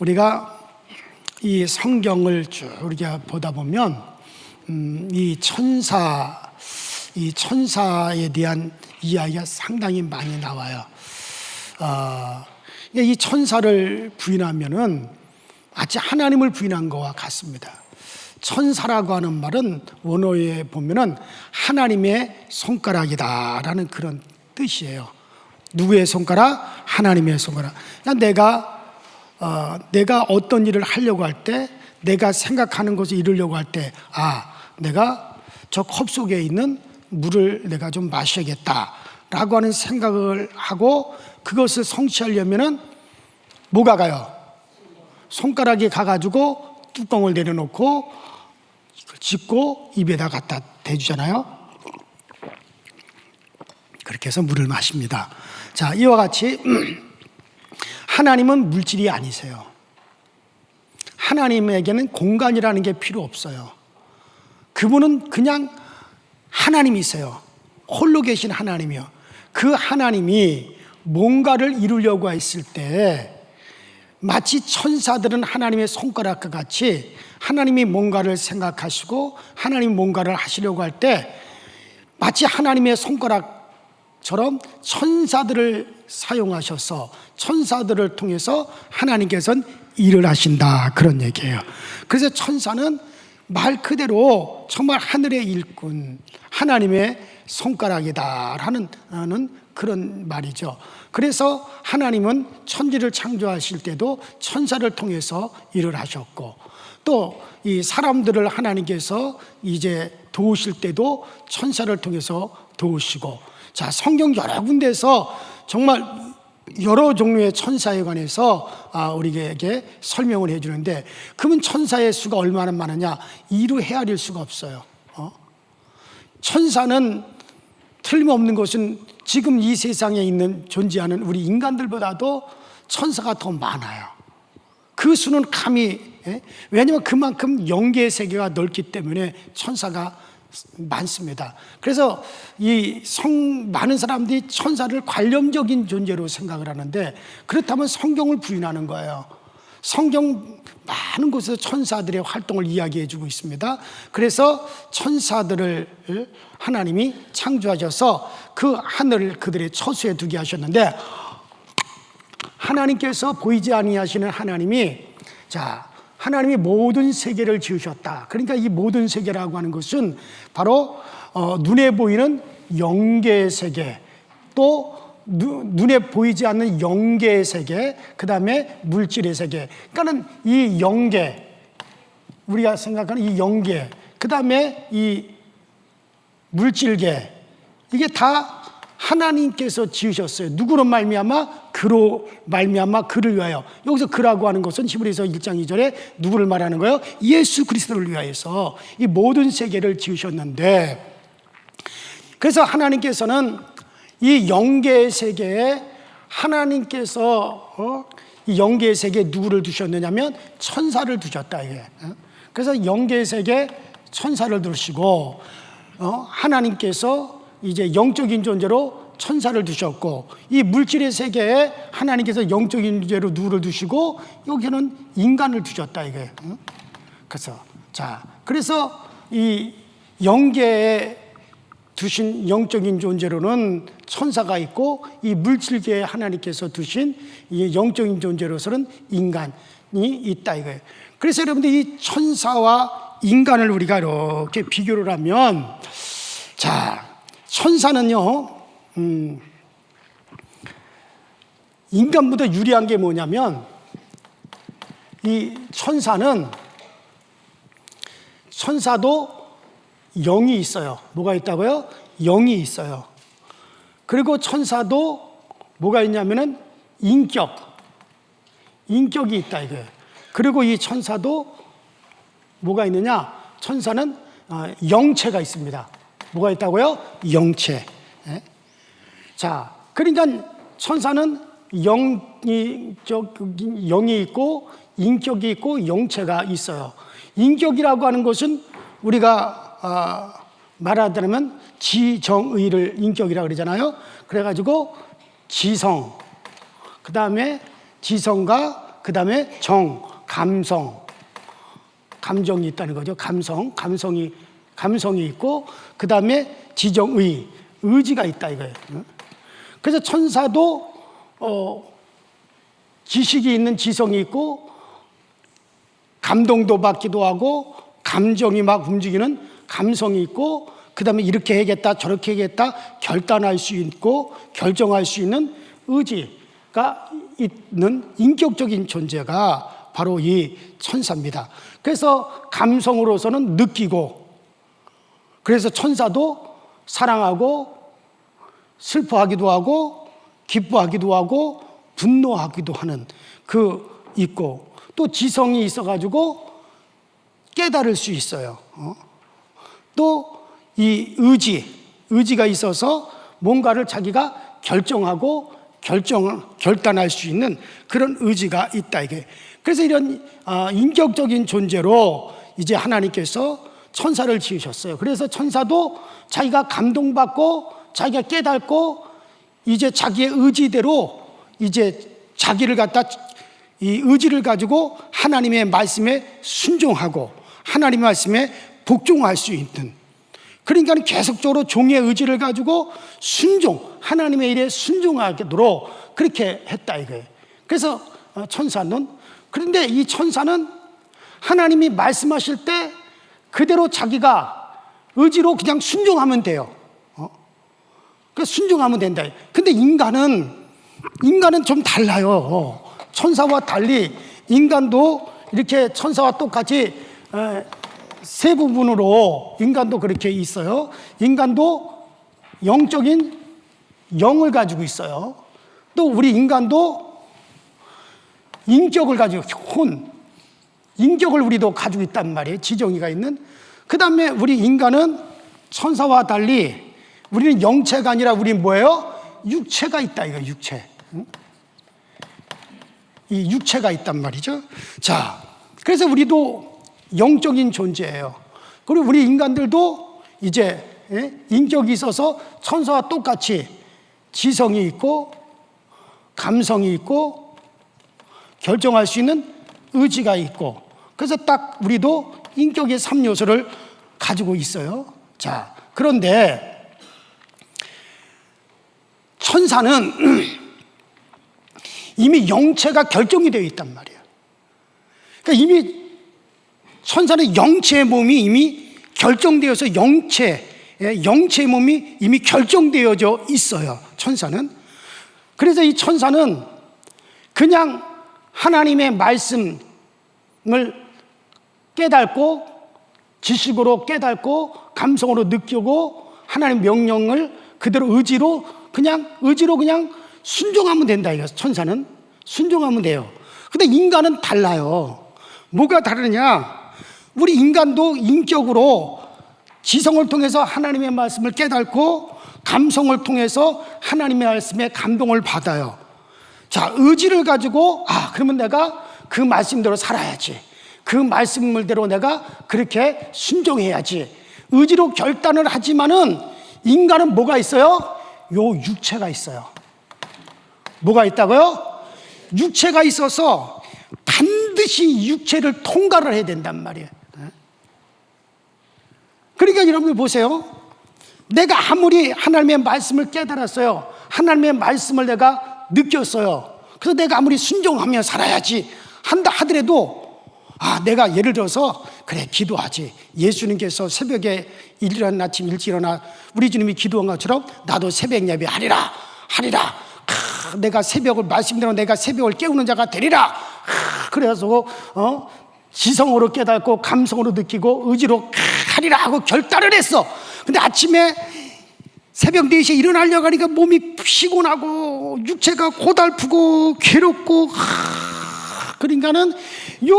우리가 이 성경을 쭉 우리가 보다 보면 이 천사에 대한 이야기가 상당히 많이 나와요. 이 천사를 부인하면은 마치 하나님을 부인한 것과 같습니다. 천사라고 하는 말은 원어에 보면은 하나님의 손가락이다라는 그런 뜻이에요. 누구의 손가락? 하나님의 손가락. 내가 어떤 일을 하려고 할 때, 내가 생각하는 것을 이루려고 할 때, 내가 저 컵 속에 있는 물을 내가 좀 마셔야겠다라고 하는 생각을 하고 그것을 성취하려면은 뭐가 가요? 손가락이 가가지고 뚜껑을 내려놓고 짚고 입에다 갖다 대주잖아요. 그렇게 해서 물을 마십니다. 자, 이와 같이 하나님은 물질이 아니세요. 하나님에게는 공간이라는 게 필요 없어요. 그분은 그냥 하나님이세요. 홀로 계신 하나님이요. 그 하나님이 뭔가를 이루려고 했을 때 마치 천사들은 하나님의 손가락과 같이 하나님이 뭔가를 생각하시고 하나님이 뭔가를 하시려고 할 때 마치 하나님의 손가락처럼 천사들을 사용하셔서 천사들을 통해서 하나님께서는 일을 하신다, 그런 얘기예요. 그래서 천사는 말 그대로 정말 하늘의 일꾼, 하나님의 손가락이다라는 그런 말이죠. 그래서 하나님은 천지를 창조하실 때도 천사를 통해서 일을 하셨고, 또 이 사람들을 하나님께서 이제 도우실 때도 천사를 통해서 도우시고, 자, 성경 여러 군데에서 정말 여러 종류의 천사에 관해서 우리에게 설명을 해주는데, 그러면 천사의 수가 얼마나 많으냐? 이루 헤아릴 수가 없어요. 천사는 틀림없는 것은 지금 이 세상에 존재하는 우리 인간들보다도 천사가 더 많아요. 그 수는 감히, 왜냐하면 그만큼 영계의 세계가 넓기 때문에 천사가 많습니다. 그래서 많은 사람들이 천사를 관념적인 존재로 생각을 하는데, 그렇다면 성경을 부인하는 거예요. 성경 많은 곳에서 천사들의 활동을 이야기해 주고 있습니다. 그래서 천사들을 하나님이 창조하셔서 그 하늘을 그들의 처소에 두게 하셨는데, 하나님께서 보이지 아니하시는 하나님이 모든 세계를 지으셨다. 그러니까 이 모든 세계라고 하는 것은 바로 눈에 보이는 영계의 세계, 또 눈에 보이지 않는 영계의 세계, 그 다음에 물질의 세계. 그러니까는 이 영계, 우리가 생각하는 이 영계, 그 다음에 이 물질계, 이게 다 하나님께서 지으셨어요. 누구로 말미암아? 그로 말미암아 그를 위하여. 여기서 그라고 하는 것은 히브리서 1장 2절에 누구를 말하는 거예요? 예수 그리스도를 위하여서 이 모든 세계를 지으셨는데, 그래서 하나님께서는 이 영계의 세계에 하나님께서 이 영계의 세계에 누구를 두셨느냐면 천사를 두셨다, 이게. 그래서 영계의 세계에 천사를 두시고, 하나님께서 이제 영적인 존재로 천사를 두셨고, 이 물질의 세계에 하나님께서 영적인 존재로 누구를 두시고, 여기는 인간을 두셨다, 이게. 그래서 이 영계에 두신 영적인 존재로는 천사가 있고, 이 물질계에 하나님께서 두신 이 영적인 존재로서는 인간이 있다, 이거예요. 그래서 여러분들 이 천사와 인간을 우리가 이렇게 비교를 하면, 천사는요, 인간보다 유리한 게 뭐냐면, 이 천사도 영이 있어요. 뭐가 있다고요? 영이 있어요. 그리고 천사도 뭐가 있냐면은 인격이 있다, 이거예요. 그리고 이 천사도 뭐가 있느냐? 천사는 영체가 있습니다. 뭐가 있다고요? 영체. 그러니까 천사는 영이 있고 인격이 있고 영체가 있어요. 인격이라고 하는 것은 우리가 말하자면 지정의를 인격이라고 그러잖아요. 그래가지고 지성, 그 다음에 지성과 그 다음에 정, 감정이 있다는 거죠. 감성이 있고, 그 다음에 지정의, 의지가 있다 이거예요. 그래서 천사도 지식이 있는 지성이 있고, 감동도 받기도 하고, 감정이 막 움직이는 감성이 있고, 그 다음에 이렇게 해야겠다 저렇게 해야겠다 결단할 수 있고 결정할 수 있는 의지가 있는 인격적인 존재가 바로 이 천사입니다. 그래서 감성으로서는 느끼고, 그래서 천사도 사랑하고 슬퍼하기도 하고 기뻐하기도 하고 분노하기도 하는 그 있고, 또 지성이 있어가지고 깨달을 수 있어요. 또 이 의지가 있어서 뭔가를 자기가 결정하고 결단할 수 있는 그런 의지가 있다 이게. 그래서 이런 인격적인 존재로 이제 하나님께서 천사를 지으셨어요. 그래서 천사도 자기가 감동받고 자기가 깨닫고 이제 자기의 의지대로 이제 자기를 갖다 이 의지를 가지고 하나님의 말씀에 순종하고 하나님의 말씀에 복종할 수 있는, 그러니까 계속적으로 종의 의지를 가지고 하나님의 일에 순종하도록 그렇게 했다 이거예요. 그래서 천사는, 그런데 이 천사는 하나님이 말씀하실 때 그대로 자기가 의지로 그냥 순종하면 돼요. 그 순종하면 된다. 근데 인간은 좀 달라요. 천사와 달리 인간도 이렇게 천사와 똑같이 세 부분으로 인간도 그렇게 있어요. 인간도 영적인 영을 가지고 있어요. 또 우리 인간도 인격을 가지고 인격을 우리도 가지고 있단 말이에요. 지정의가 있는. 그 다음에 우리 인간은 천사와 달리 우리는 영체가 아니라 우리는 뭐예요? 육체가 있다 이거. 육체. 이 육체가 있단 말이죠. 자, 그래서 우리도 영적인 존재예요. 그리고 우리 인간들도 이제 인격이 있어서 천사와 똑같이 지성이 있고 감성이 있고 결정할 수 있는 의지가 있고, 그래서 딱 우리도 인격의 3요소를 가지고 있어요. 자, 그런데 천사는 이미 영체가 결정이 되어 있단 말이에요. 그러니까 이미 천사는 영체의 몸이 이미 결정되어서 영체의 몸이 이미 결정되어져 있어요. 천사는. 그래서 이 천사는 그냥 하나님의 말씀을 깨닫고 지식으로 깨닫고 감성으로 느끼고 하나님의 명령을 그대로 의지로 그냥 순종하면 된다 이거. 천사는 순종하면 돼요. 근데 인간은 달라요. 뭐가 다르냐? 우리 인간도 인격으로 지성을 통해서 하나님의 말씀을 깨닫고 감성을 통해서 하나님의 말씀에 감동을 받아요. 자, 의지를 가지고 그러면 내가 그 말씀대로 살아야지, 그 말씀대로 내가 그렇게 순종해야지, 의지로 결단을 하지만은 인간은 뭐가 있어요? 요 육체가 있어요. 뭐가 있다고요? 육체가 있어서 반드시 육체를 통과를 해야 된단 말이에요. 그러니까 여러분들 보세요. 내가 아무리 하나님의 말씀을 깨달았어요. 하나님의 말씀을 내가 느꼈어요. 그래서 내가 아무리 순종하며 살아야지 한다 하더라도 내가 예를 들어서 그래 기도하지. 예수님께서 새벽에 일어난 아침 일찍 일어나 우리 주님이 기도한 것처럼 나도 새벽 예배 하리라. 내가 새벽을 말씀대로 내가 새벽을 깨우는 자가 되리라. 그래서 지성으로 깨닫고 감성으로 느끼고 의지로 하리라 하고 결단을 했어. 근데 아침에 새벽 4시에 일어나려고 하니까 몸이 피곤하고 육체가 고달프고 괴롭고 그러니까는 요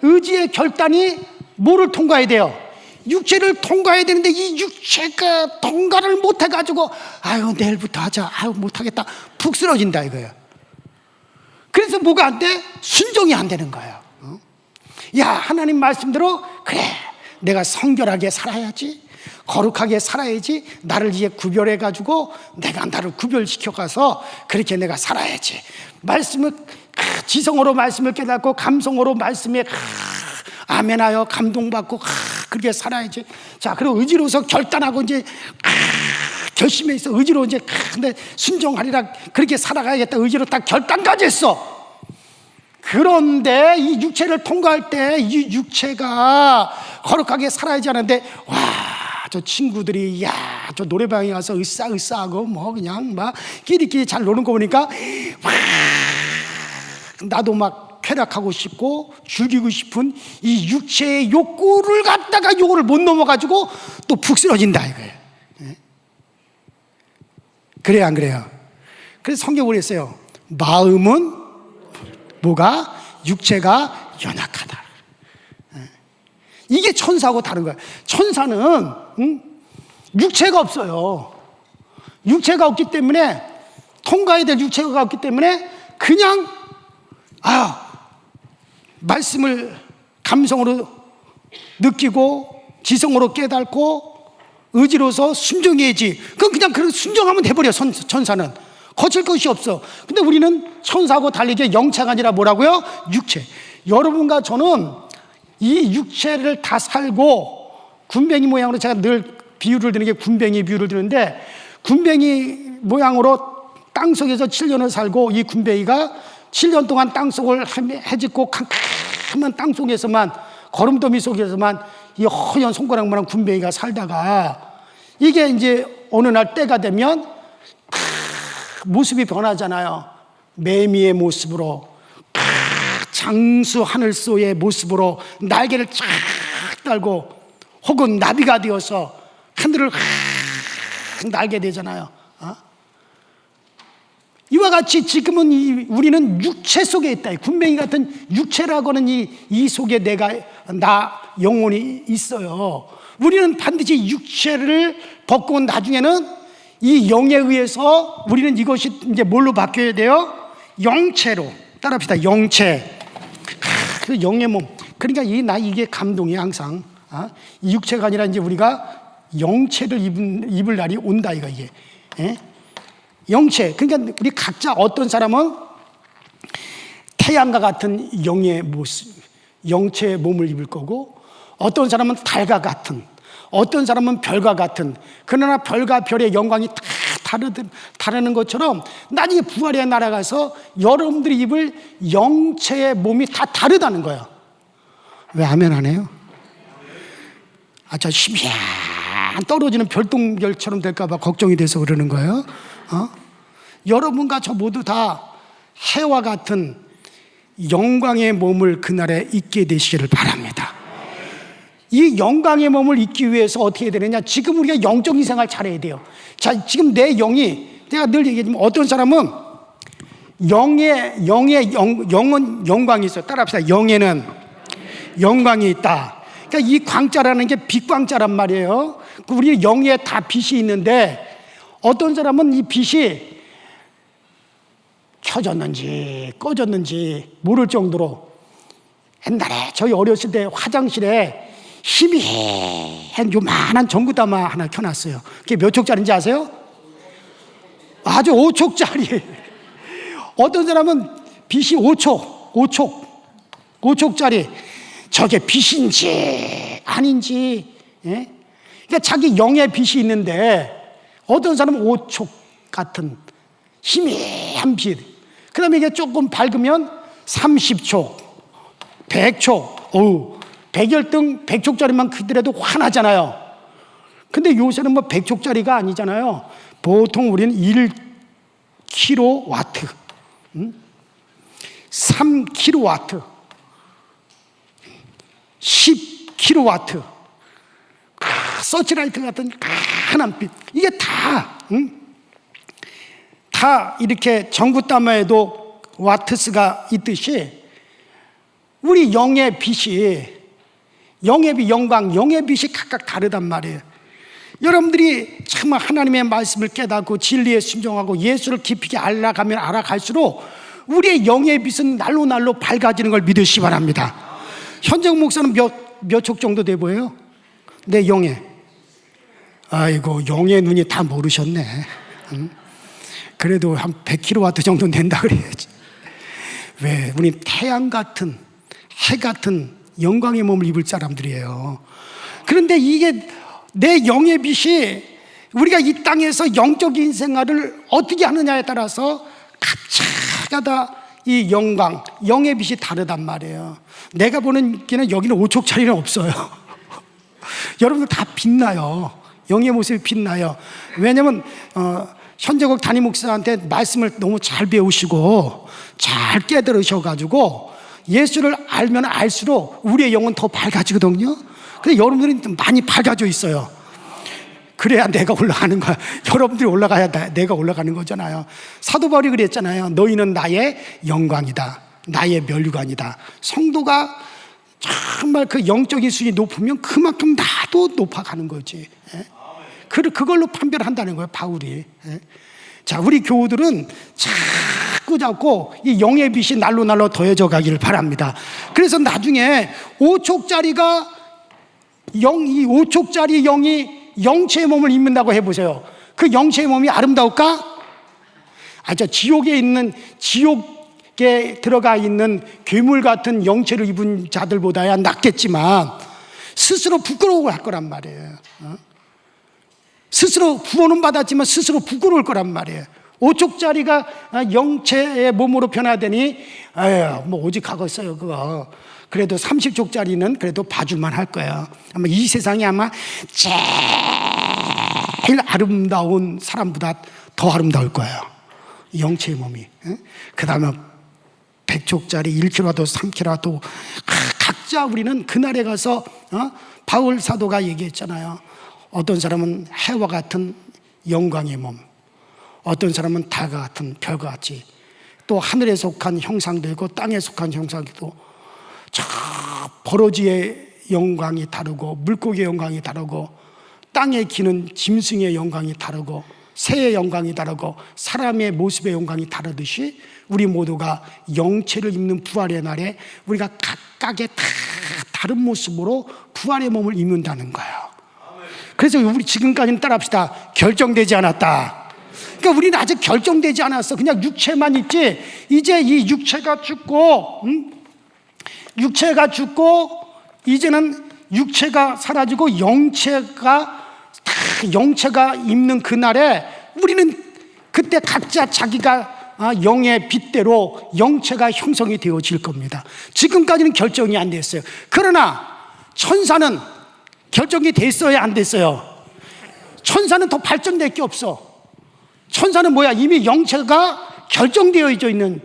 의지의 결단이 뭐를 통과해야 돼요? 육체를 통과해야 되는데 이 육체가 통과를 못 해가지고 내일부터 하자, 못하겠다, 푹 쓰러진다 이거예요. 그래서 뭐가 안 돼? 순종이 안 되는 거예요. 하나님 말씀대로 그래 내가 성결하게 살아야지, 거룩하게 살아야지, 나를 이제 구별해가지고 내가 나를 구별시켜가서 그렇게 내가 살아야지, 말씀을 지성으로 말씀을 깨닫고 감성으로 말씀에 아멘하여 감동받고 그렇게 살아야지. 자, 그리고 의지로서 결단하고 이제 결심해 있어. 의지로 이제 근데 순종하리라, 그렇게 살아가야겠다 의지로 딱 결단까지 했어. 그런데 이 육체를 통과할 때 이 육체가 거룩하게 살아야지 하는데, 와, 저 친구들이 저 노래방에 가서 으쌰으쌰하고 뭐 그냥 막 끼리끼리 잘 노는 거 보니까 와, 나도 막 쾌락하고 싶고 즐기고 싶은 이 육체의 욕구를 갖다가 요거를 못 넘어가지고 또 푹 쓰러진다 이거예요. 그래요, 안 그래요? 그래서 성경을 했어요. 마음은 뭐가? 육체가 연약하다. 이게 천사하고 다른 거예요. 천사는 육체가 없어요. 육체가 없기 때문에, 통과해야 될 육체가 없기 때문에 그냥 말씀을 감성으로 느끼고 지성으로 깨닫고 의지로서 순종해야지. 그럼 그냥 그렇게 순종하면 돼버려. 천사는 거칠 것이 없어. 근데 우리는 천사하고 달리게 영체가 아니라 뭐라고요? 육체. 여러분과 저는 이 육체를 다 살고, 군뱅이 모양으로, 제가 늘 비유를 드는 게 군뱅이 비유를 드는데, 군뱅이 모양으로 땅속에서 7년을 살고, 이 군뱅이가 7년 동안 땅속을 헤집고 캄캄한 땅속에서만, 거름더미 속에서만 이 허연 손가락만한 군뱅이가 살다가, 이게 이제 어느 날 때가 되면 모습이 변하잖아요. 매미의 모습으로, 장수 하늘소의 모습으로 날개를 쫙 달고, 혹은 나비가 되어서 하늘을 날게 되잖아요. 이와 같이 지금은 우리는 육체 속에 있다. 군뱅이 같은 육체라고 하는 이 속에 나 영혼이 있어요. 우리는 반드시 육체를 벗고 나중에는 이 영에 의해서 우리는 이것이 이제 뭘로 바뀌어야 돼요? 영체로. 따라합시다. 영체. 그 영의 몸. 그러니까 이게 감동이 항상. 이 육체가 아니라 이제 우리가 영체를 입을 날이 온다 이거 이게. 영체. 그러니까 우리 각자, 어떤 사람은 태양과 같은 영의 모습, 영체의 몸을 입을 거고, 어떤 사람은 달과 같은, 어떤 사람은 별과 같은. 그러나 별과 별의 영광이 다 다르는 것처럼 나중에 부활의 나라 가서 여러분들이 입을 영체의 몸이 다 다르다는 거예요. 왜 아멘 안 해요? 저 희미한 떨어지는 별똥별처럼 될까 봐 걱정이 돼서 그러는 거예요. 여러분과 저 모두 다 해와 같은 영광의 몸을 그날에 입게 되시기를 바랍니다. 이 영광의 몸을 입기 위해서 어떻게 해야 되느냐? 지금 우리가 영적인 생활 잘해야 돼요. 자, 지금 내 영이, 내가 늘 얘기하지만 어떤 사람은 영은 영광이 있어요. 따라합시다. 영에는 영광이 있다. 그러니까 이 광자라는 게 빛광자란 말이에요. 우리 영에 다 빛이 있는데, 어떤 사람은 이 빛이 켜졌는지 꺼졌는지 모를 정도로, 옛날에 저희 어렸을 때 화장실에 희미한 요만한 전구담화 하나 켜놨어요. 그게 몇 촉짜리인지 아세요? 아주 5촉짜리. 어떤 사람은 빛이 5촉짜리. 저게 빛인지 아닌지. 그러니까 자기 영의 빛이 있는데, 어떤 사람은 5촉 같은 희미한 빛. 그 다음에 이게 조금 밝으면 30촉, 100촉, 백열등 100촉짜리만 그더라도 화나잖아요. 근데 요새는 뭐 100촉짜리가 아니잖아요. 보통 우리는 1kW, 3kW, 10kW, 서치라이트 같은 환한 빛. 이게 다 이렇게 전구담화에도 와트스가 있듯이, 우리 영의 빛이, 영의 빛, 영광, 영의 빛이 각각 다르단 말이에요. 여러분들이 참 하나님의 말씀을 깨닫고 진리에 순종하고 예수를 깊이 알아가면 알아갈수록 우리의 영의 빛은 날로 밝아지는 걸 믿으시기 바랍니다. 현정 목사는 몇 촉 정도 돼 보여요? 내 영에. 아이고, 영의 눈이 다 모르셨네. 그래도 한 100kW 정도 된다 그래야지. 왜? 우린 태양 같은, 해 같은 영광의 몸을 입을 사람들이에요. 그런데 이게 내 영의 빛이 우리가 이 땅에서 영적인 생활을 어떻게 하느냐에 따라서 각자마다 이 영광, 영의 빛이 다르단 말이에요. 내가 보는 게는 여기는 5촉짜리는 없어요. 여러분들 다 빛나요. 영의 모습이 빛나요. 왜냐면 현재국 담임 목사한테 말씀을 너무 잘 배우시고 잘 깨달으셔가지고 예수를 알면 알수록 우리의 영은 더 밝아지거든요. 근데 여러분들이 많이 밝아져 있어요. 그래야 내가 올라가는 거야. 여러분들이 올라가야 내가 올라가는 거잖아요. 사도 바울이 그랬잖아요. 너희는 나의 영광이다, 나의 면류관이다. 성도가 정말 그 영적인 수준이 높으면 그만큼 나도 높아가는 거지. 그걸로 판별한다는 거예요, 바울이. 자, 우리 교우들은 자꾸 이 영의 빛이 날로 더해져 가기를 바랍니다. 그래서 나중에 5촉짜리가 이 5촉짜리 영이 영체의 몸을 입는다고 해보세요. 그 영체의 몸이 아름다울까? 지옥에 들어가 있는 괴물 같은 영체를 입은 자들보다야 낫겠지만 스스로 부끄러워할 거란 말이에요. 스스로 구원은 받았지만 스스로 부끄러울 거란 말이에요. 5촉짜리가 영체의 몸으로 변화되니 뭐 오직 하겠어요 그거. 그래도 30촉짜리는 그래도 봐줄만 할 거예요. 아마 이 세상에 아마 제일 아름다운 사람보다 더 아름다울 거예요, 영체의 몸이. 그 다음에 100촉짜리 1kg라도 3kg라도 각자 우리는 그날에 가서 바울 사도가 얘기했잖아요. 어떤 사람은 해와 같은 영광의 몸, 어떤 사람은 달과 같은 별과 같이, 또 하늘에 속한 형상도 있고 땅에 속한 형상도 있고, 저 버러지의 영광이 다르고 물고기의 영광이 다르고 땅에 기는 짐승의 영광이 다르고 새의 영광이 다르고 사람의 모습의 영광이 다르듯이 우리 모두가 영체를 입는 부활의 날에 우리가 각각의 다 다른 모습으로 부활의 몸을 입는다는 거예요. 그래서 우리 지금까지는 따라합시다. 결정되지 않았다. 그러니까 우리는 아직 결정되지 않았어. 그냥 육체만 있지. 이제 이 육체가 죽고 이제는 육체가 사라지고 영체가 입는 그날에 우리는 그때 각자 자기가 영의 빛대로 영체가 형성이 되어질 겁니다. 지금까지는 결정이 안 됐어요. 그러나 천사는 결정이 됐어요, 안 됐어요? 천사는 더 발전될 게 없어. 천사는 뭐야? 이미 영체가 결정되어 있는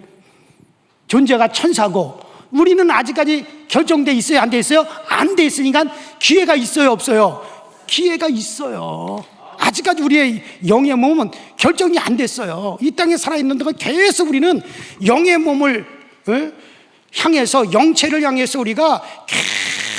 존재가 천사고, 우리는 아직까지 결정돼 있어요, 안 돼 있어요? 안 돼 있으니까 기회가 있어요, 없어요? 기회가 있어요. 아직까지 우리의 영의 몸은 결정이 안 됐어요. 이 땅에 살아있는 동안 계속 우리는 영의 몸을 향해서, 영체를 향해서 우리가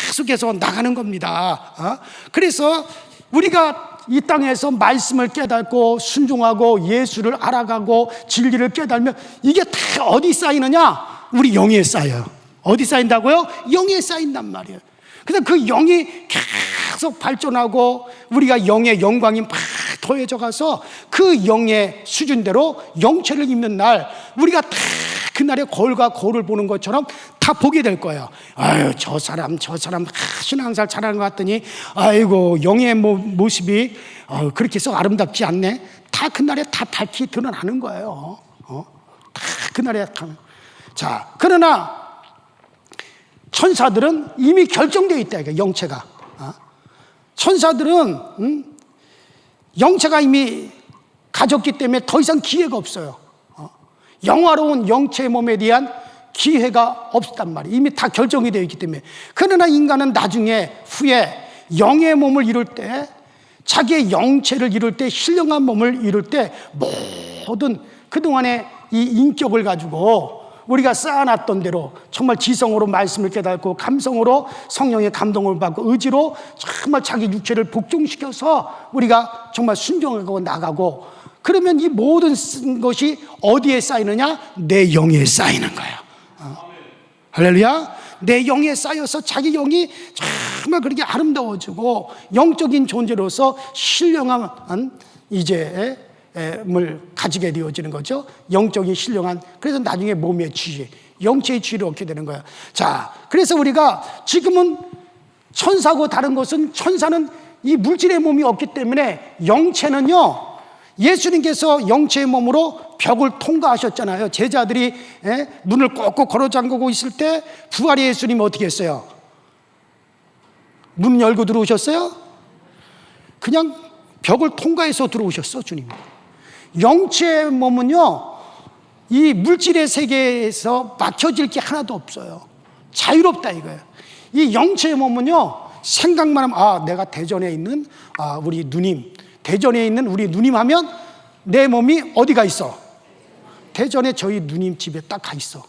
계속해서 나가는 겁니다. 그래서 우리가 이 땅에서 말씀을 깨닫고 순종하고 예수를 알아가고 진리를 깨달으면 이게 다 어디 쌓이느냐? 우리 영에 쌓여요. 어디 쌓인다고요? 영에 쌓인단 말이에요. 그래서 그 영이 계속 발전하고 우리가 영의 영광이 막 더해져 가서 그 영의 수준대로 영체를 입는 날, 우리가 다 그날의 거울과 거울을 보는 것처럼 다 보게 될 거예요. 아유, 저 사람 신앙생활 잘하는 것 같더니 아이고 영의 모습이 그렇게 썩 아름답지 않네. 다 그날에 다 밝히 드러나는 거예요. 다 그날에. 자, 그러나 천사들은 이미 결정되어 있다, 이거 영체가. 천사들은 영체가 이미 가졌기 때문에 더 이상 기회가 없어요. 영화로운 영체의 몸에 대한 기회가 없단 말이에요. 이미 다 결정이 되어 있기 때문에. 그러나 인간은 나중에 후에 영의 몸을 이룰 때, 자기의 영체를 이룰 때, 신령한 몸을 이룰 때 모든 그동안의 이 인격을 가지고 우리가 쌓아놨던 대로 정말 지성으로 말씀을 깨닫고 감성으로 성령의 감동을 받고 의지로 정말 자기 육체를 복종시켜서 우리가 정말 순종하고 나가고, 그러면 이 모든 것이 어디에 쌓이느냐? 내 영에 쌓이는 거예요. 할렐루야. 내 영에 쌓여서 자기 영이 정말 그렇게 아름다워지고 영적인 존재로서 신령한 이제 을 가지게 되어지는 거죠. 영적인 신령한. 그래서 나중에 몸의 지혜, 영체의 지위를 얻게 되는 거예요. 자, 그래서 우리가 지금은 천사고 다른 것은, 천사는 이 물질의 몸이 없기 때문에 영체는요, 예수님께서 영체의 몸으로 벽을 통과하셨잖아요. 제자들이 문을 꼭꼭 걸어 잠그고 있을 때 부활의 예수님이 어떻게 했어요? 문 열고 들어오셨어요? 그냥 벽을 통과해서 들어오셨어, 주님이. 영체의 몸은요, 이 물질의 세계에서 막혀질 게 하나도 없어요. 자유롭다 이거예요. 이 영체의 몸은요, 생각만 하면 내가 대전에 있는 우리 누님, 대전에 있는 우리 누님 하면 내 몸이 어디가 있어? 대전에 저희 누님 집에 딱 가 있어.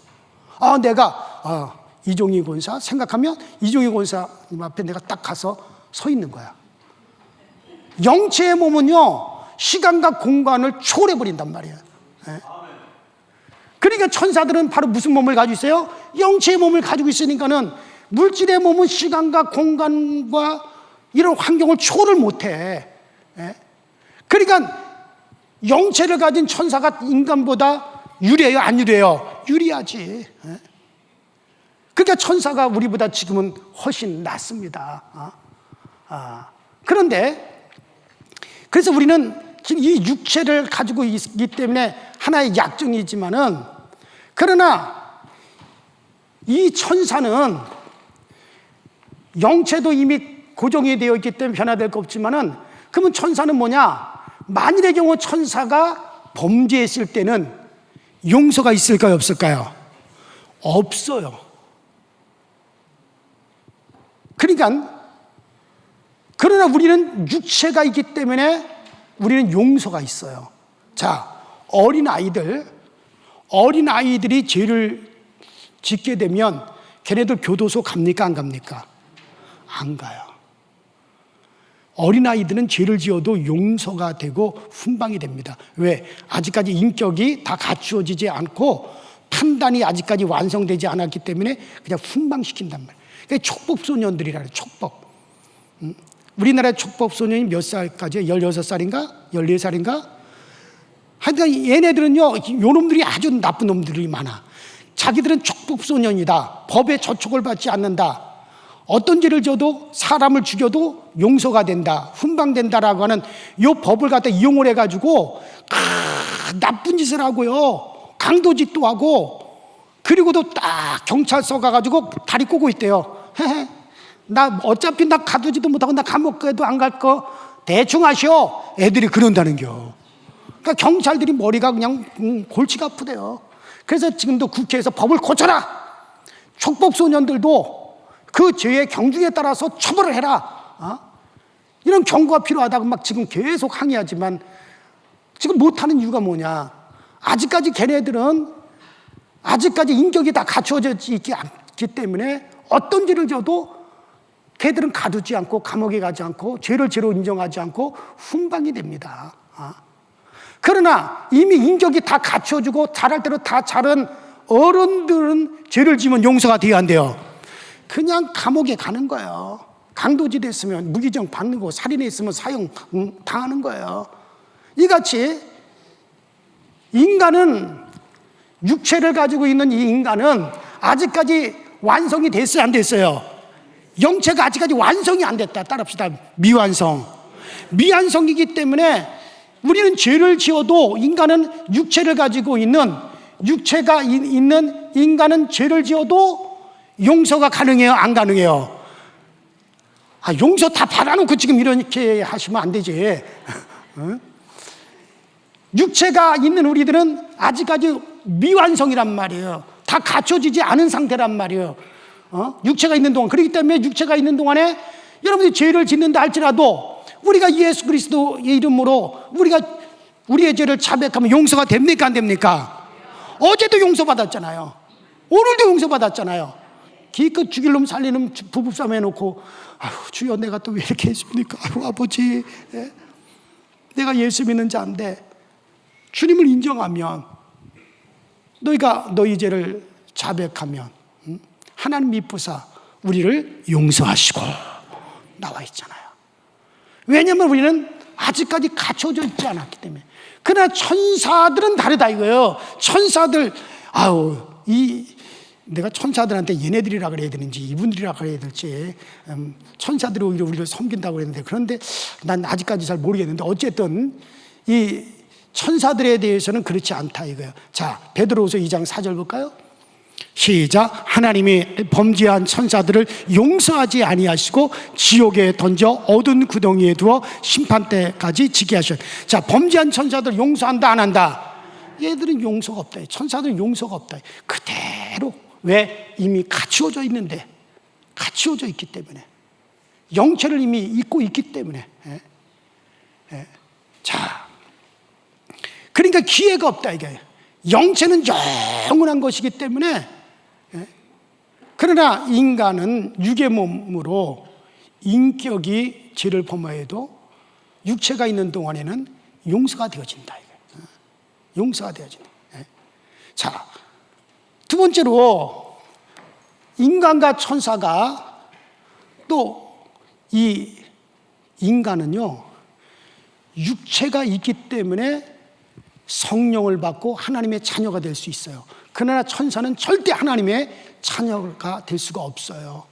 내가 이종희 권사 생각하면 이종희 권사님 앞에 내가 딱 가서 서 있는 거야. 영체의 몸은요, 시간과 공간을 초월해 버린단 말이에요. 그러니까 천사들은 바로 무슨 몸을 가지고 있어요? 영체의 몸을 가지고 있으니까는 물질의 몸은 시간과 공간과 이런 환경을 초월을 못해. 그러니까 영체를 가진 천사가 인간보다 유리해요, 안 유리해요? 유리하지. 그러니까 천사가 우리보다 지금은 훨씬 낫습니다. 그런데 그래서 우리는 지금 이 육체를 가지고 있기 때문에 하나의 약점이지만은, 그러나 이 천사는 영체도 이미 고정이 되어 있기 때문에 변화될 거 없지만은, 그러면 천사는 뭐냐? 만일의 경우 천사가 범죄했을 때는 용서가 있을까요, 없을까요? 없어요. 그러니까, 그러나 우리는 육체가 있기 때문에 우리는 용서가 있어요. 자, 어린아이들이 죄를 짓게 되면 걔네들 교도소 갑니까, 안 갑니까? 안 가요. 어린아이들은 죄를 지어도 용서가 되고 훈방이 됩니다. 왜? 아직까지 인격이 다 갖추어지지 않고 판단이 아직까지 완성되지 않았기 때문에 그냥 훈방시킨단 말이에요. 그러니까 촉법소년들이라 해요. 촉법. 우리나라의 촉법소년이 몇 살까지? 16살인가? 14살인가? 하여튼 얘네들은요, 요 놈들이 아주 나쁜 놈들이 많아. 자기들은 촉법소년이다. 법에 저촉을 받지 않는다. 어떤 죄를 져도, 사람을 죽여도 용서가 된다, 훈방된다라고 하는 이 법을 갖다 이용을 해가지고 나쁜 짓을 하고요, 강도짓도 하고, 그리고도 딱 경찰서 가가지고 다리 꼬고 있대요. 나 어차피 나 가두지도 못하고 나 감옥 가도 안 갈 거 대충 하시오. 애들이 그런다는겨. 그러니까 경찰들이 머리가 그냥 골치가 아프대요. 그래서 지금도 국회에서 법을 고쳐라. 촉법소년들도 그 죄의 경중에 따라서 처벌을 해라. 이런 경고가 필요하다고 막 지금 계속 항의하지만 지금 못하는 이유가 뭐냐? 아직까지 걔네들은 아직까지 인격이 다 갖춰져 있지 않기 때문에 어떤 죄를 져도 걔들은 가두지 않고 감옥에 가지 않고 죄를 죄로 인정하지 않고 훈방이 됩니다. 그러나 이미 인격이 다 갖춰지고 잘할 대로 다 자른 어른들은 죄를 지면 용서가 돼야 한대요. 그냥 감옥에 가는 거예요. 강도짓 했으면 무기징역 받는 거, 살인에 있으면 사형 당하는 거예요. 이같이 인간은, 육체를 가지고 있는 이 인간은 아직까지 완성이 됐어요, 안 됐어요? 영체가 아직까지 완성이 안 됐다. 따라합시다. 미완성. 미완성이기 때문에 우리는 죄를 지어도, 인간은 육체를 가지고 있는, 육체가 있는 인간은 죄를 지어도 용서가 가능해요, 안 가능해요? 용서 다 받아놓고 지금 이렇게 하시면 안 되지. 육체가 있는 우리들은 아직까지 미완성이란 말이에요. 다 갖춰지지 않은 상태란 말이에요. 육체가 있는 동안. 그렇기 때문에 육체가 있는 동안에 여러분들이 죄를 짓는다 할지라도 우리가 예수 그리스도의 이름으로 우리의 죄를 자백하면 용서가 됩니까, 안 됩니까? 어제도 용서받았잖아요. 오늘도 용서받았잖아요. 기껏 죽일 놈 살리는 놈 부부싸움 해놓고, 주여 내가 또 왜 이렇게 했습니까? 아버지, 내가 예수 믿는 자인데, 주님을 인정하면, 너희가 너희 죄를 자백하면 하나님 미쁘사 우리를 용서하시고 나와 있잖아요. 왜냐하면 우리는 아직까지 갖춰져 있지 않았기 때문에. 그러나 천사들은 다르다 이거예요. 천사들, 내가 천사들한테 얘네들이라 그래야 되는지 이분들이라 그래야 될지, 천사들이 오히려 우리를 섬긴다고 그랬는데, 그런데 난 아직까지 잘 모르겠는데 어쨌든 이 천사들에 대해서는 그렇지 않다 이거예요. 자, 베드로후서 2장 4절 볼까요? 시작. 하나님이 범죄한 천사들을 용서하지 아니하시고 지옥에 던져 어두운 구덩이에 두어 심판 때까지 지게 하셨. 자, 범죄한 천사들 용서한다 안 한다? 얘들은 용서가 없다. 천사들은 용서가 없다. 그대로. 왜? 이미 갖추어져 있는데, 갖추어져 있기 때문에, 영체를 이미 입고 있기 때문에. 자, 그러니까 기회가 없다 이게. 영체는 영원한 것이기 때문에. 그러나 인간은 육의 몸으로 인격이 죄를 범하여도 육체가 있는 동안에는 용서가 되어진다. 용서가 되어진다. 자, 두 번째로 인간과 천사가, 또 이 인간은요 육체가 있기 때문에 성령을 받고 하나님의 자녀가 될 수 있어요. 그러나 천사는 절대 하나님의 자녀가 될 수가 없어요.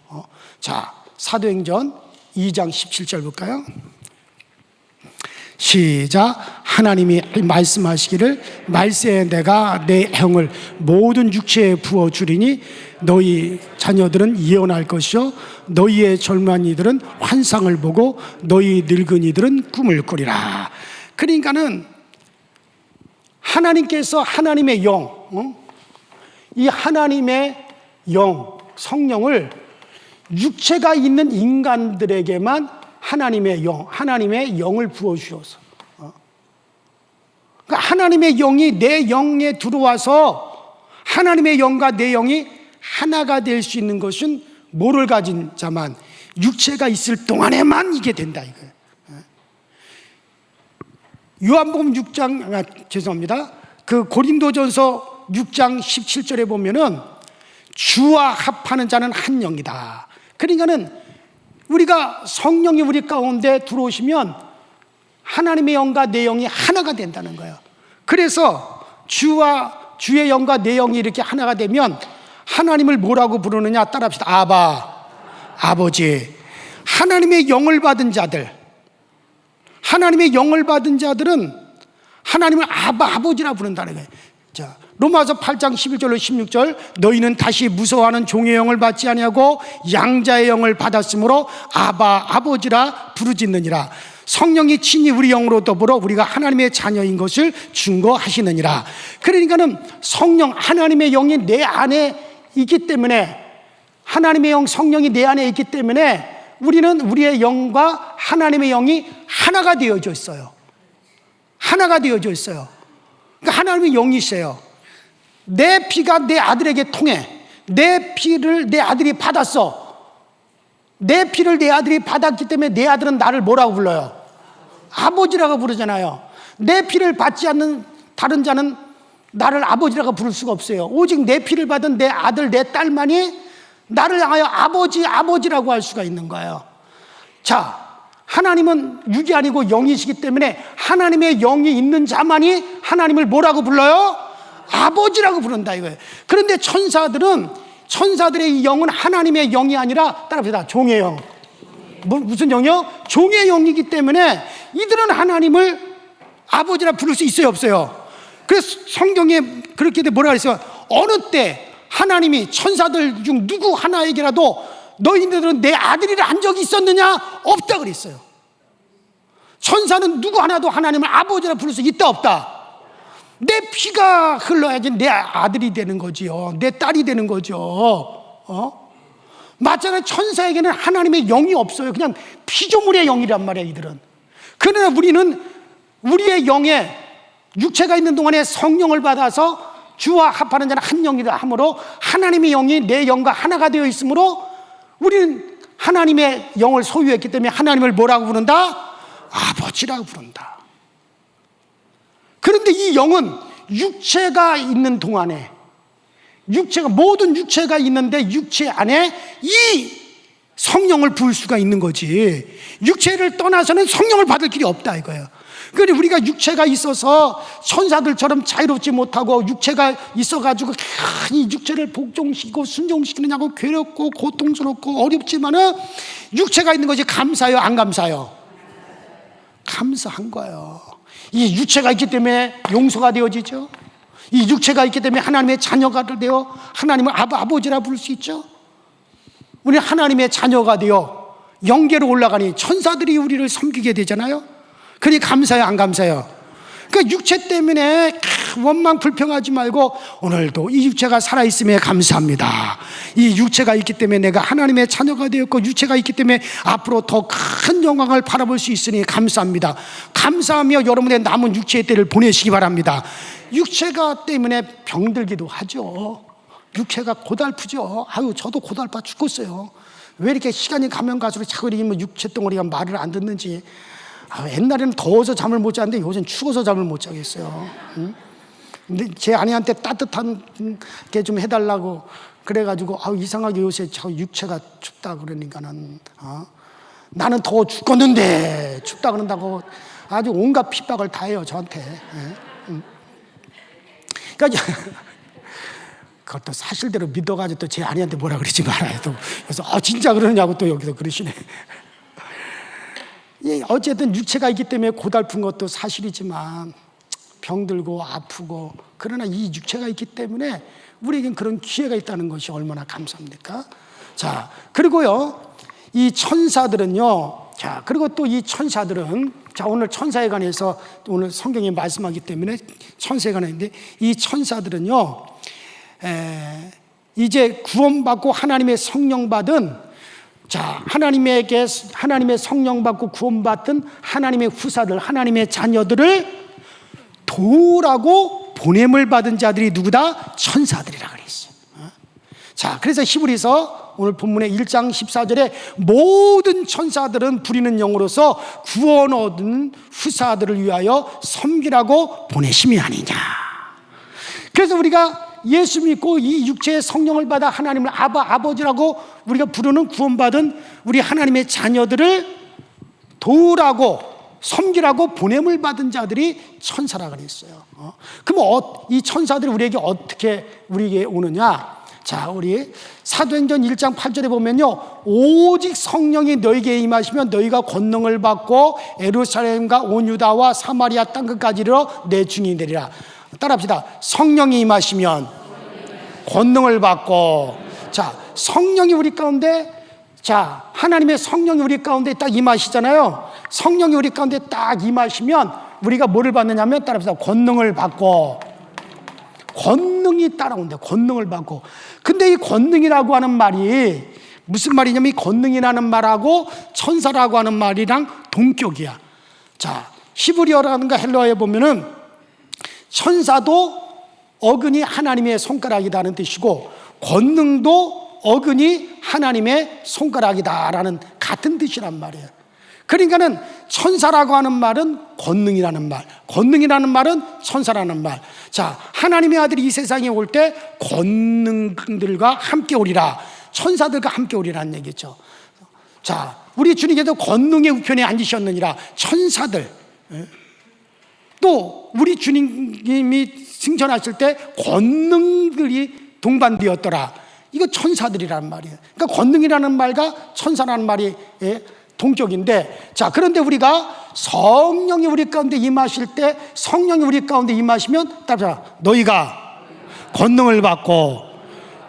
자, 사도행전 2장 17절 볼까요? 시작. 하나님이 말씀하시기를 말세에 내가 내 형을 모든 육체에 부어주리니 너희 자녀들은 예언할 것이요 너희의 젊은 이들은 환상을 보고 너희 늙은이들은 꿈을 꾸리라. 그러니까는 하나님께서 하나님의 영, 이 하나님의 영, 성령을 육체가 있는 인간들에게만 하나님의 영, 하나님의 영을 부어주셔서, 그러니까 하나님의 영이 내 영에 들어와서 하나님의 영과 내 영이 하나가 될 수 있는 것은 뭐를 가진 자만, 육체가 있을 동안에만 이게 된다 이거예요. 요한복음 6장, 죄송합니다. 그 고린도전서 6장 17절에 보면은 주와 합하는 자는 한 영이다. 그러니까는 우리가 성령이 우리 가운데 들어오시면 하나님의 영과 내 영이 하나가 된다는 거예요. 그래서 주의 영과 내 영이 이렇게 하나가 되면 하나님을 뭐라고 부르느냐 따라합시다. 아바, 아버지. 하나님의 영을 받은 자들, 하나님의 영을 받은 자들은 하나님을 아바, 아버지라 부른다는 거예요. 자, 로마서 8장 11절로 16절. 너희는 다시 무서워하는 종의 영을 받지 아니하고 양자의 영을 받았으므로 아바, 아버지라 부르짖느니라. 성령이 친히 우리 영으로 더불어 우리가 하나님의 자녀인 것을 증거하시느니라. 그러니까는 성령, 하나님의 영이 내 안에 있기 때문에, 하나님의 영, 성령이 내 안에 있기 때문에 우리는 우리의 영과 하나님의 영이 하나가 되어져 있어요. 하나가 되어져 있어요. 그러니까 하나님의 영이세요. 내 피가 내 아들에게 통해. 내 피를 내 아들이 받았어. 내 피를 내 아들이 받았기 때문에 내 아들은 나를 뭐라고 불러요? 아버지라고 부르잖아요. 내 피를 받지 않는 다른 자는 나를 아버지라고 부를 수가 없어요. 오직 내 피를 받은 내 아들, 내 딸만이 나를 향하여 아버지, 아버지라고 할 수가 있는 거예요. 자, 하나님은 육이 아니고 영이시기 때문에 하나님의 영이 있는 자만이 하나님을 뭐라고 불러요? 아버지라고 부른다 이거예요. 그런데 천사들의 이 영은 하나님의 영이 아니라, 따라합시다, 종의 영. 무슨 영이요? 종의 영이기 때문에 이들은 하나님을 아버지라 부를 수 있어요, 없어요? 그래서 성경에 그렇게 뭐라 그랬어요? 어느 때 하나님이 천사들 중 누구 하나에게라도 너희들은 내 아들이라 한 적이 있었느냐? 없다 그랬어요. 천사는 누구 하나도 하나님을 아버지라 부를 수 있다 없다? 내 피가 흘러야지 내 아들이 되는 거지요. 내 딸이 되는 거죠. 마찬가지로 천사에게는 하나님의 영이 없어요. 그냥 피조물의 영이란 말이야 이들은. 그러나 우리는 우리의 영에 육체가 있는 동안에 성령을 받아서 주와 합하는 자는 한 영이라 하므로 하나님의 영이 내 영과 하나가 되어 있으므로 우리는 하나님의 영을 소유했기 때문에 하나님을 뭐라고 부른다? 아버지라고 부른다. 그런데 이 영은 육체가 있는 동안에, 모든 육체가 있는데 육체 안에 이 성령을 부을 수가 있는 거지, 육체를 떠나서는 성령을 받을 길이 없다 이거예요. 그러니 우리가 육체가 있어서 천사들처럼 자유롭지 못하고 육체가 있어가지고 이 육체를 복종시키고 순종시키느냐고 괴롭고 고통스럽고 어렵지만은 육체가 있는 것이 감사해요, 안 감사해요? 감사한 거예요. 이 육체가 있기 때문에 용서가 되어지죠. 이 육체가 있기 때문에 하나님의 자녀가 되어 하나님을 아버지라 부를 수 있죠. 우리는 하나님의 자녀가 되어 영계로 올라가니 천사들이 우리를 섬기게 되잖아요. 그러니 감사해요, 안 감사해요? 그러니까 육체 때문에 원망 불평하지 말고 오늘도 이 육체가 살아있음에 감사합니다. 이 육체가 있기 때문에 내가 하나님의 자녀가 되었고 육체가 있기 때문에 앞으로 더 큰 영광을 바라볼 수 있으니 감사합니다. 감사하며 여러분의 남은 육체의 때를 보내시기 바랍니다. 육체가 때문에 병들기도 하죠. 육체가 고달프죠. 아유, 저도 고달파 죽겠어요. 왜 이렇게 시간이 가면 갈수록 자꾸 이렇게 육체 덩어리가 말을 안 듣는지. 옛날에는 더워서 잠을 못 자는데 요새는 추워서 잠을 못 자겠어요. 근데 제 아내한테 따뜻한 게 좀 해달라고 그래가지고 이상하게 요새 저 육체가 춥다 그러니까는 나는 더워 죽겠는데 춥다 그런다고 아주 온갖 핍박을 다 해요 저한테. 그러니까 그것도 사실대로 믿어가지고 또 제 아내한테 뭐라 그러지 말아요. 또 그래서 진짜 그러냐고 또 여기서 그러시네. 어쨌든 육체가 있기 때문에 고달픈 것도 사실이지만 병들고 아프고 그러나 이 육체가 있기 때문에 우리에겐 그런 기회가 있다는 것이 얼마나 감사합니까? 자, 그리고요 이 천사들은요, 자, 그리고 또 이 천사들은, 자, 오늘 천사에 관해서 오늘 성경이 말씀하기 때문에 천사에 관한데 이 천사들은요 이제 구원받고 하나님의 성령 받은, 자, 하나님의 성령 받고 구원받은 하나님의 후사들, 하나님의 자녀들을 도우라고 보냄을 받은 자들이 누구다? 천사들이라 그랬어요. 자, 그래서 히브리서 오늘 본문의 1장 14절에 모든 천사들은 부리는 영으로서 구원 얻은 후사들을 위하여 섬기라고 보내심이 아니냐. 그래서 우리가 예수 믿고 이 육체의 성령을 받아 하나님을 아버지라고 우리가 부르는 구원받은 우리 하나님의 자녀들을 도우라고 섬기라고 보냄을 받은 자들이 천사라 그랬어요. 그럼 이 천사들이 우리에게 어떻게 우리에게 오느냐? 자, 우리 사도행전 1장 8절에 보면요, 오직 성령이 너에게 임하시면 너희가 권능을 받고 예루살렘과 온 유다와 사마리아 땅끝까지 이르러 내 증인이 되리라. 따라합시다. 성령이 임하시면 권능을 받고. 자, 성령이 우리 가운데, 자, 하나님의 성령이 우리 가운데 딱 임하시잖아요. 성령이 우리 가운데 딱 임하시면 우리가 뭐를 받느냐면, 따라합시다. 권능을 받고. 권능이 따라온다. 권능을 받고. 근데 이 권능이라고 하는 말이 무슨 말이냐면, 이 권능이라는 말하고 천사라고 하는 말이랑 동격이야. 자, 히브리어라든가 헬라어에 보면은 천사도 어근이 하나님의 손가락이다는 뜻이고 권능도 어근이 하나님의 손가락이다라는 같은 뜻이란 말이에요. 그러니까는 천사라고 하는 말은 권능이라는 말, 권능이라는 말은 천사라는 말. 자, 하나님의 아들이 이 세상에 올 때 권능들과 함께 오리라, 천사들과 함께 오리라는 얘기죠. 자, 우리 주님께서 권능의 우편에 앉으셨느니라. 천사들, 또 우리 주님이 승천하실 때 권능들이 동반되었더라. 이거 천사들이라는 말이에요. 그러니까 권능이라는 말과 천사라는 말이 동격인데, 자, 그런데 우리가 성령이 우리 가운데 임하실 때, 성령이 우리 가운데 임하시면 따라 너희가 권능을 받고,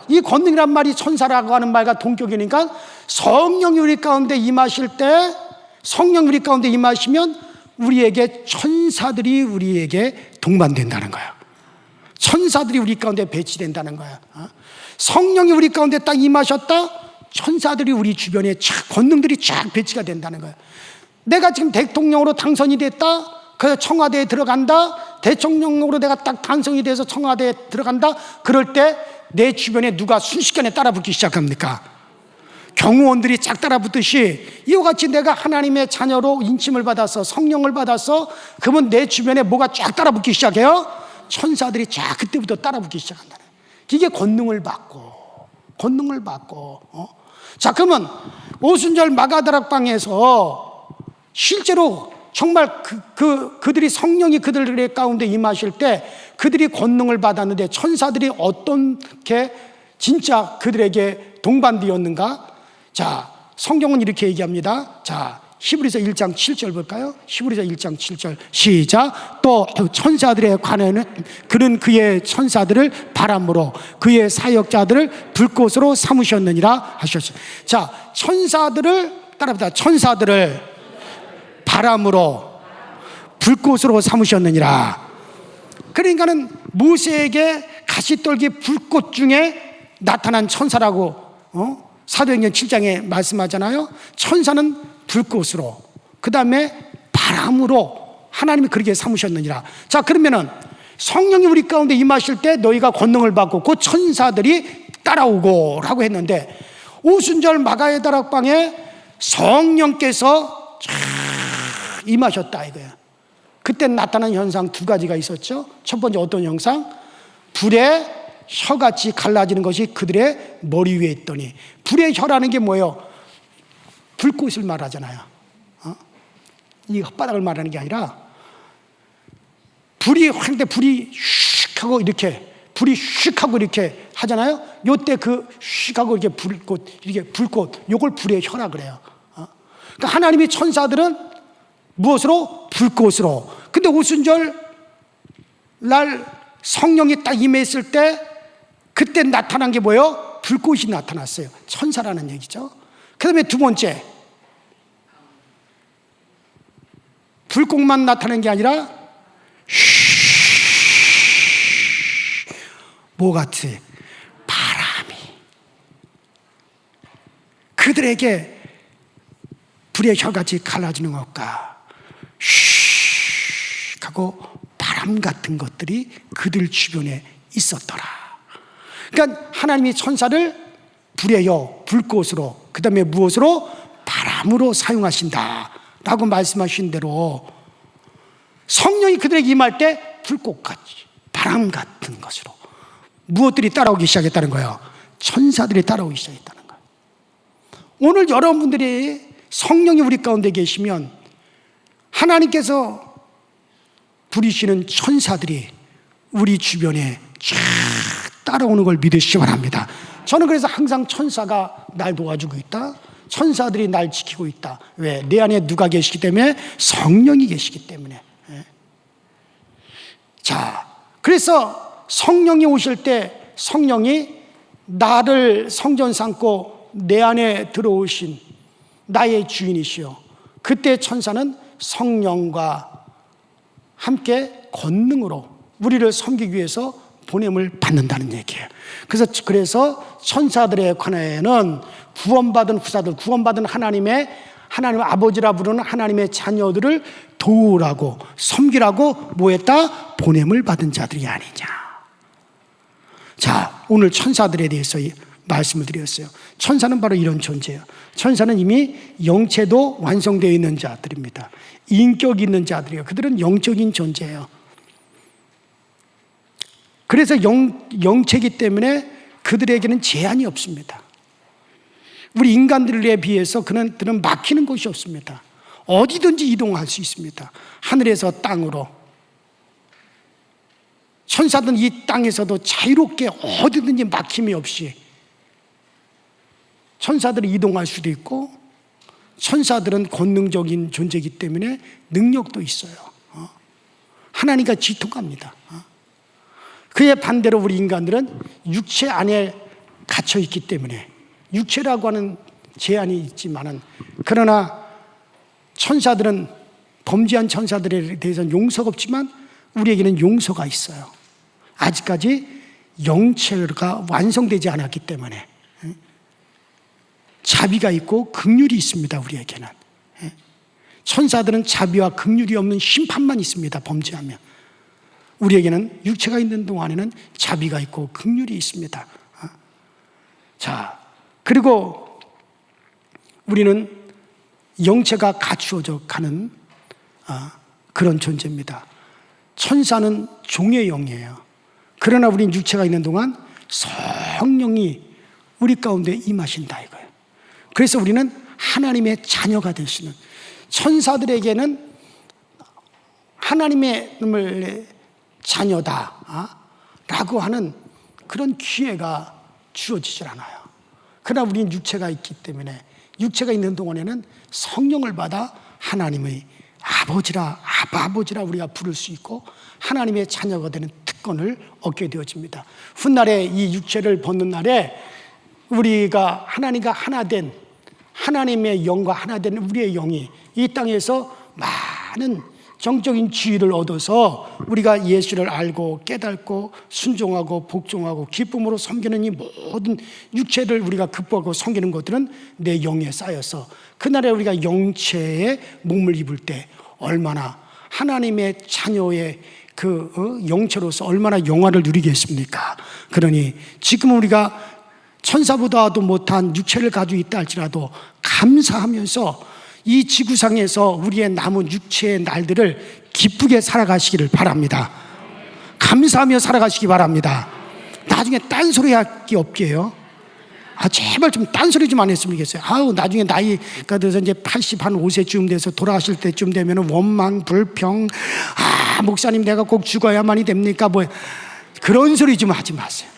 이 권능이란 말이 천사라고 하는 말과 동격이니까 성령이 우리 가운데 임하실 때, 성령이 우리 가운데 임하시면 우리에게 천사들이 우리에게 동반된다는 거야. 천사들이 우리 가운데 배치된다는 거야. 성령이 우리 가운데 딱 임하셨다, 천사들이 우리 주변에 쫙, 권능들이 쫙 배치가 된다는 거야. 내가 지금 대통령으로 당선이 됐다, 그래서 청와대에 들어간다, 대통령으로 내가 딱 당선이 돼서 청와대에 들어간다. 그럴 때 내 주변에 누가 순식간에 따라붙기 시작합니까? 경호원들이 쫙 따라붙듯이 이와 같이 내가 하나님의 자녀로 인침을 받아서 성령을 받아서 그러면 내 주변에 뭐가 쫙 따라붙기 시작해요? 천사들이 쫙 그때부터 따라붙기 시작한다. 이게 권능을 받고, 권능을 받고. 자, 그러면 오순절 마가다락방에서 실제로 정말 그들이 성령이 그들의 가운데 임하실 때 그들이 권능을 받았는데 천사들이 어떻게 진짜 그들에게 동반되었는가? 자, 성경은 이렇게 얘기합니다. 자, 히브리서 1장 7절 볼까요? 히브리서 1장 7절 시작. 또 천사들에 관하여는 그는 그의 천사들을 바람으로 그의 사역자들을 불꽃으로 삼으셨느니라 하셨어요. 자, 천사들을 따라합니다. 천사들을 바람으로 불꽃으로 삼으셨느니라. 그러니까는 모세에게 가시떨기 불꽃 중에 나타난 천사라고 사도행전 7장에 말씀하잖아요. 천사는 불꽃으로, 그 다음에 바람으로 하나님이 그렇게 삼으셨느니라. 자, 그러면은 성령이 우리 가운데 임하실 때 너희가 권능을 받고 그 천사들이 따라오고 라고 했는데, 오순절 마가의 다락방에 성령께서 임하셨다 이거야. 그때 나타난 현상 두 가지가 있었죠. 첫 번째 어떤 현상? 불의 혀같이 갈라지는 것이 그들의 머리 위에 있더니, 불의 혀라는 게 뭐예요? 불꽃을 말하잖아요. 이 혓바닥을 말하는 게 아니라 불이 확 때 불이 슉 하고 이렇게 불이 슉 하고 이렇게 하잖아요. 요때 그 슉 하고 이렇게 불꽃 요걸 불의 혀라 그래요. 그러니까 하나님의 천사들은 무엇으로? 불꽃으로. 근데 오순절 날 성령이 딱 임했을 때 그때 나타난 게 뭐예요? 불꽃이 나타났어요. 천사라는 얘기죠. 그 다음에 두 번째, 불꽃만 나타난 게 아니라 뭐 같이? 바람이 그들에게 불의 혀같이 갈라지는 것과 슉 하고 바람 같은 것들이 그들 주변에 있었더라. 그러니까 하나님이 천사를 불의 혀, 불꽃으로, 그 다음에 무엇으로? 바람으로 사용하신다 라고 말씀하신 대로 성령이 그들에게 임할 때 불꽃같이 바람 같은 것으로 무엇들이 따라오기 시작했다는 거예요? 천사들이 따라오기 시작했다는 거예요. 오늘 여러분들이 성령이 우리 가운데 계시면 하나님께서 부리시는 천사들이 우리 주변에 쫙 따라오는 걸 믿으시기 바랍니다. 저는 그래서 항상 천사가 날 도와주고 있다, 천사들이 날 지키고 있다. 왜? 내 안에 누가 계시기 때문에? 성령이 계시기 때문에. 자, 그래서 성령이 오실 때 성령이 나를 성전 삼고 내 안에 들어오신 나의 주인이시여, 그때 천사는 성령과 함께 권능으로 우리를 섬기기 위해서 보냄을 받는다는 얘기예요. 그래서 천사들에 관하여는 구원받은 후사들, 구원받은 하나님 아버지라 부르는 하나님의 자녀들을 도우라고 섬기라고 뭐했다? 보냄을 받은 자들이 아니냐. 자, 오늘 천사들에 대해서 말씀을 드렸어요. 천사는 바로 이런 존재예요. 천사는 이미 영체도 완성되어 있는 자들입니다. 인격이 있는 자들이에요. 그들은 영적인 존재예요. 그래서 영체이기 때문에 그들에게는 제한이 없습니다. 우리 인간들에 비해서 그들은 막히는 곳이 없습니다. 어디든지 이동할 수 있습니다. 하늘에서 땅으로. 천사들은 이 땅에서도 자유롭게 어디든지 막힘이 없이 천사들이 이동할 수도 있고, 천사들은 권능적인 존재이기 때문에 능력도 있어요. 하나님과 지통합니다. 그에 반대로 우리 인간들은 육체 안에 갇혀 있기 때문에 육체라고 하는 제한이 있지만은, 그러나 천사들은 범죄한 천사들에 대해서는 용서가 없지만 우리에게는 용서가 있어요. 아직까지 영체가 완성되지 않았기 때문에 자비가 있고 긍휼이 있습니다. 우리에게는 천사들은 자비와 긍휼이 없는 심판만 있습니다. 범죄하면. 우리에게는 육체가 있는 동안에는 자비가 있고 긍휼이 있습니다. 자, 그리고 우리는 영체가 갖추어져 가는 그런 존재입니다. 천사는 종의 영이에요. 그러나 우리는 육체가 있는 동안 성령이 우리 가운데 임하신다 이거예요. 그래서 우리는 하나님의 자녀가 되시는, 천사들에게는 하나님의 자녀다 라고 하는 그런 기회가 주어지질 않아요. 그러나 우리는 육체가 있기 때문에 육체가 있는 동안에는 성령을 받아 하나님의 아버지라 우리가 부를 수 있고 하나님의 자녀가 되는 특권을 얻게 되어집니다. 훗날에 이 육체를 벗는 날에 우리가 하나님과 하나 된 하나님의 영과 하나 된 우리의 영이 이 땅에서 많은 정적인 지위를 얻어서 우리가 예수를 알고 깨닫고 순종하고 복종하고 기쁨으로 섬기는 이 모든 육체를 우리가 극복하고 섬기는 것들은 내 영에 쌓여서 그날에 우리가 영체의 몸을 입을 때 얼마나 하나님의 자녀의 영체로서 얼마나 영화를 누리겠습니까? 그러니 지금 우리가 천사보다도 못한 육체를 가지고 있다 할지라도 감사하면서 이 지구상에서 우리의 남은 육체의 날들을 기쁘게 살아가시기를 바랍니다. 감사하며 살아가시기 바랍니다. 나중에 딴소리 할 게 없게 해요. 제발 좀 딴소리 좀 안 했으면 좋겠어요. 나중에 나이가 들어서 이제 85세쯤 돼서 돌아가실 때쯤 되면 원망, 불평, 목사님 내가 꼭 죽어야만이 됩니까? 그런 소리 좀 하지 마세요.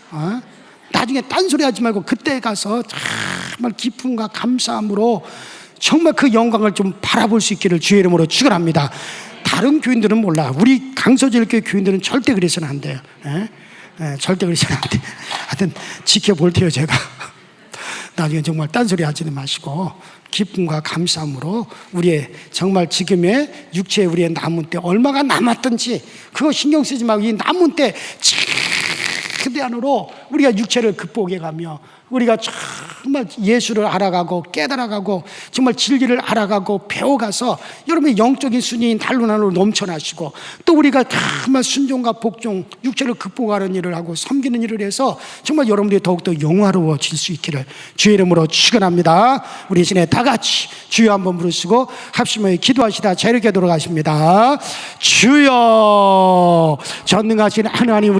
나중에 딴소리 하지 말고 그때 가서 정말 기쁨과 감사함으로 정말 그 영광을 좀 바라볼 수 있기를 주의 이름으로 축원합니다. 다른 교인들은 몰라. 우리 강서절교회 교인들은 절대 그래서는 안 돼요. 절대 그래서는 안 돼요. 하여튼 지켜볼 테요 제가. 나중에 정말 딴소리 하지는 마시고 기쁨과 감사함으로 우리의 정말 지금의 육체에 우리의 남은 때 얼마가 남았든지 그거 신경 쓰지 말고 이 남은 때 최대한으로 우리가 육체를 극복해가며 우리가 정말 예수를 알아가고 깨달아가고 정말 진리를 알아가고 배워가서 여러분의 영적인 순위인 날로 넘쳐나시고 또 우리가 정말 순종과 복종 육체를 극복하는 일을 하고 섬기는 일을 해서 정말 여러분들이 더욱더 영화로워질 수 있기를 주의 이름으로 축원합니다. 우리 이 시간에 다 같이 주여 한번 부르시고 합심하여 기도하시다 자유롭게 돌아가십니다. 주여 전능하신 하나님